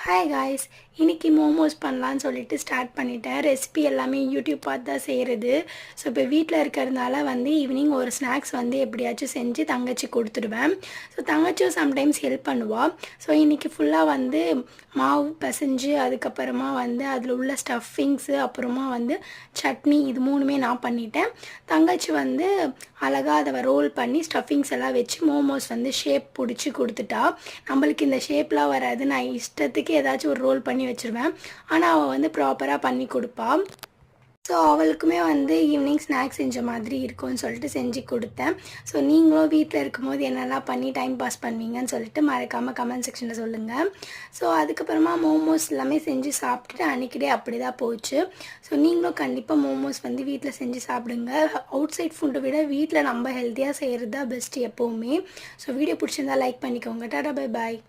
Hi guys, இன்றைக்கி மோமோஸ் பண்ணலான்னு சொல்லிட்டு ஸ்டார்ட் பண்ணிட்டேன். ரெசிபி எல்லாமே யூடியூப் பார்த்து தான் செய்கிறது. ஸோ இப்போ வீட்டில் இருக்கிறதுனால ஈவினிங் ஒரு ஸ்நாக்ஸ் எப்படியாச்சும் செஞ்சு தங்கச்சி கொடுத்துடுவேன். ஸோ தங்கச்சியும் சம்டைம்ஸ் ஹெல்ப் பண்ணுவாள். ஸோ இன்றைக்கி ஃபுல்லாக மாவு பிசைஞ்சு அதுக்கப்புறமா அதில் உள்ள ஸ்டஃபிங்ஸு அப்புறமா சட்னி இது மூணுமே நான் பண்ணிட்டேன். தங்கச்சி அழகாக அதை ரோல் பண்ணி ஸ்டஃபிங்ஸ் எல்லாம் வச்சு மோமோஸ் ஷேப் பிடிச்சி கொடுத்துட்டா. நம்மளுக்கு இந்த ஷேப்லாம் வராது, நான் இஷ்டத்துக்கு ஏதாச்சும் ஒரு ரோல் பண்ணி வச்சுருவேன். ஆனால் அவள் ப்ராப்பராக பண்ணி கொடுப்பாள். ஸோ அவளுக்குமே ஈவினிங் ஸ்நாக்ஸ் செஞ்ச மாதிரி இருக்கும்னு சொல்லிட்டு செஞ்சு கொடுத்தேன். ஸோ நீங்களும் வீட்டில் இருக்கும்போது என்னெல்லாம் பண்ணி டைம் பாஸ் பண்ணுவீங்கன்னு சொல்லிட்டு மறக்காமல் கமெண்ட் செக்ஷனில் சொல்லுங்கள். ஸோ அதுக்கப்புறமா மோமோஸ் எல்லாமே செஞ்சு சாப்பிட்டுட்டு அன்றைக்கிட்டே அப்படி தான் போச்சு. ஸோ நீங்களும் கண்டிப்பாக மோமோஸ் வீட்டில் செஞ்சு சாப்பிடுங்க. அவுட் சைட் ஃபுட்டை விட வீட்டில் நம்ம ஹெல்த்தியாக செய்கிறது தான் பெஸ்ட் எப்போவுமே. ஸோ வீடியோ பிடிச்சிருந்தா லைக் பண்ணிக்கோங்க. Tata, bye bye.